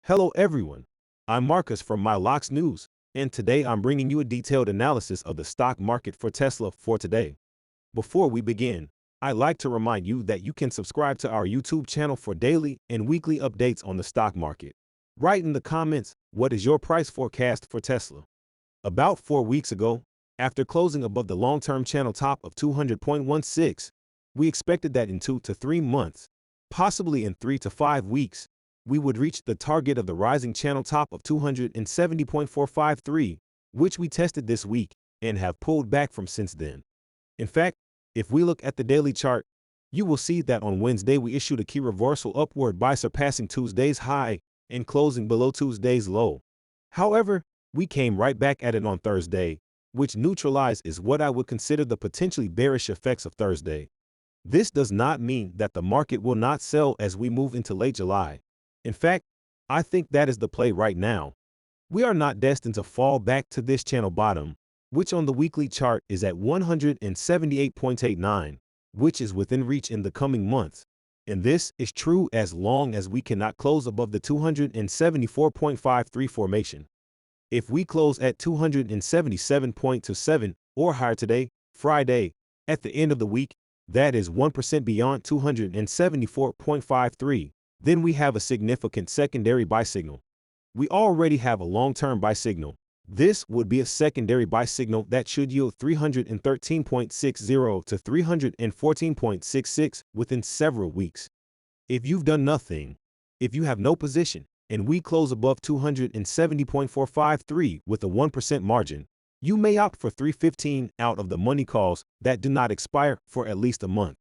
Hello everyone, I'm Marcus from MyLocks News, and today I'm bringing you a detailed analysis of the stock market for Tesla for today. Before we begin, I'd like to remind you that you can subscribe to our YouTube channel for daily and weekly updates on the stock market. Write in the comments, what is your price forecast for Tesla? About 4 weeks ago, after closing above the long-term channel top of 200.16, we expected that in 2 to 3 months, possibly in 3 to 5 weeks, we would reach the target of the rising channel top of 270.453, which we tested this week and have pulled back from since then. In fact, if we look at the daily chart, you will see that on Wednesday we issued a key reversal upward by surpassing Tuesday's high and closing below Tuesday's low. However, we came right back at it on Thursday, which neutralized is what I would consider the potentially bearish effects of Thursday. This does not mean that the market will not sell as we move into late July. In fact, I think that is the play right now. We are not destined to fall back to this channel bottom, which on the weekly chart is at 178.89, which is within reach in the coming months. And this is true as long as we cannot close above the 274.53 formation. If we close at 277.27 or higher today, Friday, at the end of the week, that is 1% beyond 274.53, then we have a significant secondary buy signal. We already have a long-term buy signal. This would be a secondary buy signal that should yield 313.60 to 314.66 within several weeks. If you've done nothing, if you have no position, and we close above 270.453 with a 1% margin, you may opt for 315 out of the money calls that do not expire for at least a month.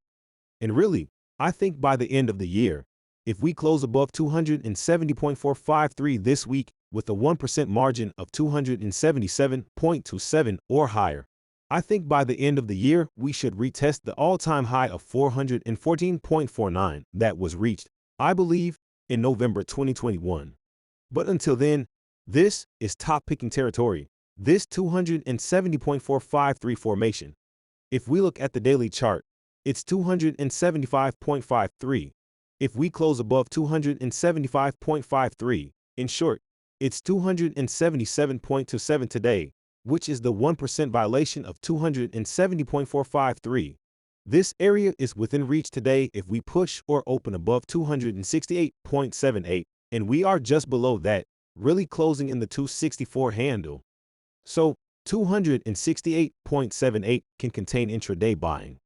And really, I think by the end of the year, if we close above 270.453 this week with a 1% margin of 277.27 or higher, I think by the end of the year we should retest the all-time high of 414.49 that was reached, I believe, in November 2021. But until then, this is top-picking territory, this 270.453 formation. If we look at the daily chart, it's 275.53. If we close above 275.53, in short, it's 277.27 today, which is the 1% violation of 270.453. This area is within reach today if we push or open above 268.78, and we are just below that, really closing in the 264 handle. So 268.78 can contain intraday buying.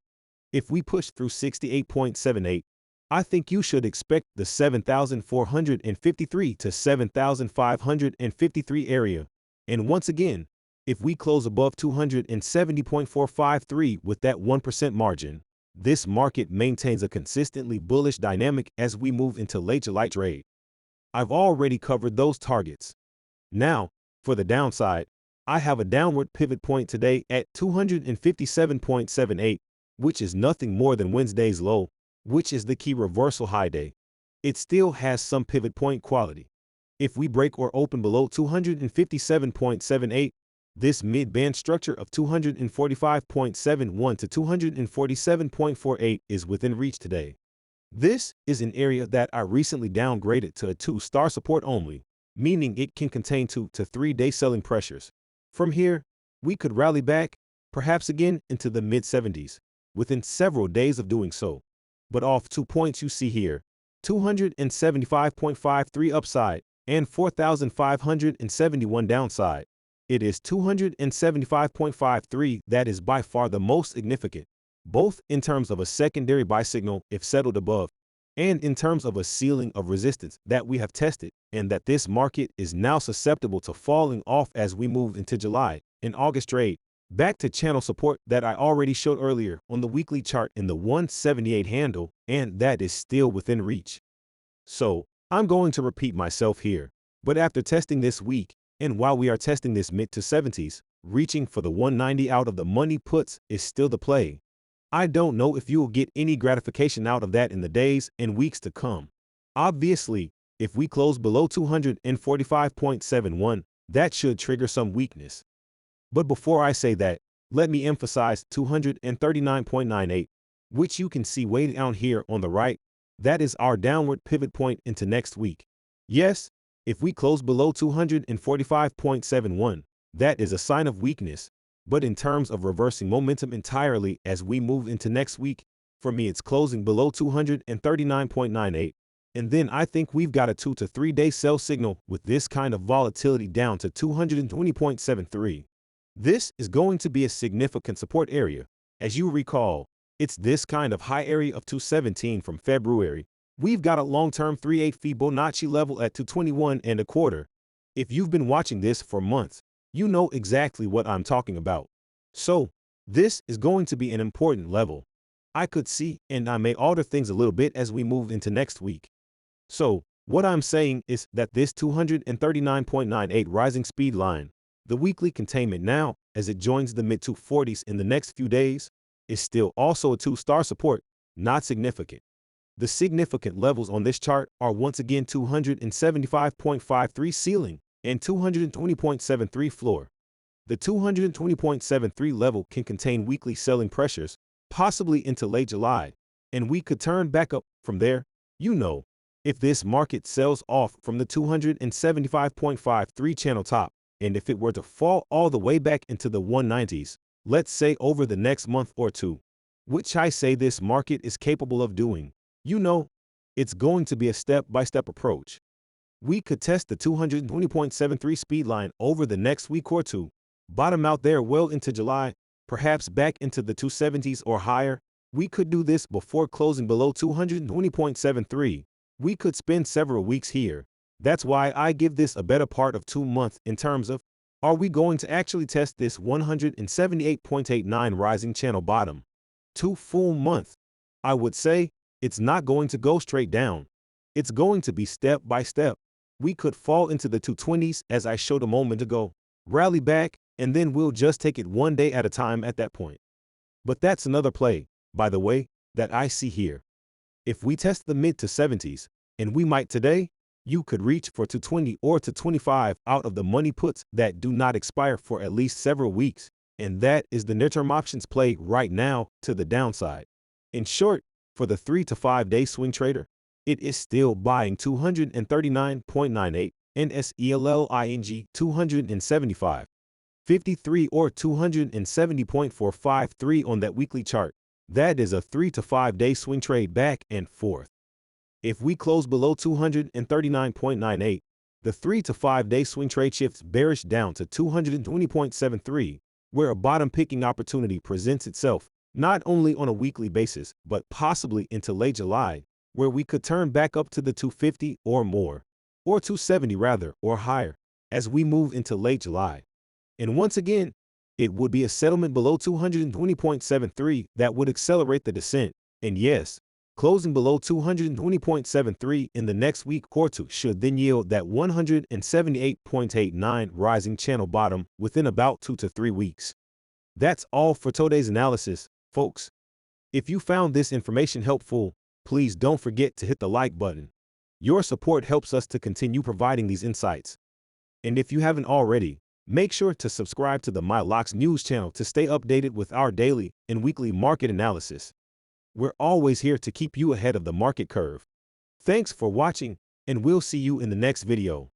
If we push through 68.78, I think you should expect the 7,453 to 7,553 area. And once again, if we close above 270.453 with that 1% margin, this market maintains a consistently bullish dynamic as we move into late July trade. I've already covered those targets. Now, for the downside, I have a downward pivot point today at 257.78, which is nothing more than Wednesday's low, which is the key reversal high day. It still has some pivot point quality. If we break or open below 257.78, this mid-band structure of 245.71 to 247.48 is within reach today. This is an area that I recently downgraded to a 2-star support only, meaning it can contain 2 to 3 day selling pressures. From here, we could rally back, perhaps again into the mid-70s, within several days of doing so. But off 2 points you see here, 275.53 upside and 4,571 downside. It is 275.53 that is by far the most significant, both in terms of a secondary buy signal if settled above, and in terms of a ceiling of resistance that we have tested, and that this market is now susceptible to falling off as we move into July and August trade. Back to channel support that I already showed earlier on the weekly chart in the 178 handle, and that is still within reach. So, I'm going to repeat myself here, but after testing this week, and while we are testing this mid to 70s, reaching for the 190 out of the money puts is still the play. I don't know if you will get any gratification out of that in the days and weeks to come. Obviously, if we close below 245.71, that should trigger some weakness. But before I say that, let me emphasize 239.98, which you can see way down here on the right. That is our downward pivot point into next week. Yes, If we close below 245.71, that is a sign of weakness. But in terms of reversing momentum entirely as we move into next week, for me it's closing below 239.98. And then I think we've got a 2 to 3 day sell signal with this kind of volatility down to 220.73. This is going to be a significant support area. As you recall, it's this kind of high area of 217 from February. We've got a long-term 3/8 Fibonacci level at 221.25. If you've been watching this for months, you know exactly what I'm talking about. So, this is going to be an important level. I could see, and I may alter things a little bit as we move into next week. So, what I'm saying is that this 239.98 rising speed line, the weekly containment now, as it joins the mid-240s in the next few days, is still also a 2-star support, not significant. The significant levels on this chart are once again 275.53 ceiling and 220.73 floor. The 220.73 level can contain weekly selling pressures, possibly into late July, and we could turn back up from there, if this market sells off from the 275.53 channel top, and if it were to fall all the way back into the 190s, let's say over the next month or two, which I say this market is capable of doing, it's going to be a step-by-step approach. We could test the 220.73 speed line over the next week or two, bottom out there well into July, perhaps back into the 270s or higher. We could do this before closing below 220.73. We could spend several weeks here. That's why I give this a better part of 2 months in terms of, are we going to actually test this 178.89 rising channel bottom? 2 full months. I would say it's not going to go straight down. It's going to be step by step. We could fall into the 220s as I showed a moment ago, rally back, and then we'll just take it one day at a time at that point. But that's another play, by the way, that I see here. If we test the mid to 70s, and we might today, you could reach for 220 or 225 out of the money puts that do not expire for at least several weeks, and that is the near-term options play right now to the downside. In short, for the 3 to 5 day swing trader, it is still buying 239.98 and SELLING 275.53 or 270.453 on that weekly chart. That is a 3 to 5 day swing trade back and forth. If we close below 239.98, the 3 to 5 day swing trade shifts bearish down to 220.73, where a bottom picking opportunity presents itself, not only on a weekly basis, but possibly into late July, where we could turn back up to the 250 or more, or 270 rather, or higher, as we move into late July. And once again, it would be a settlement below 220.73 that would accelerate the descent. And yes, closing below 220.73 in the next week or two should then yield that 178.89 rising channel bottom within about 2 to 3 weeks. That's all for today's analysis, folks. If you found this information helpful, please don't forget to hit the like button. Your support helps us to continue providing these insights. And if you haven't already, make sure to subscribe to the MyLocks News channel to stay updated with our daily and weekly market analysis. We're always here to keep you ahead of the market curve. Thanks for watching, and we'll see you in the next video.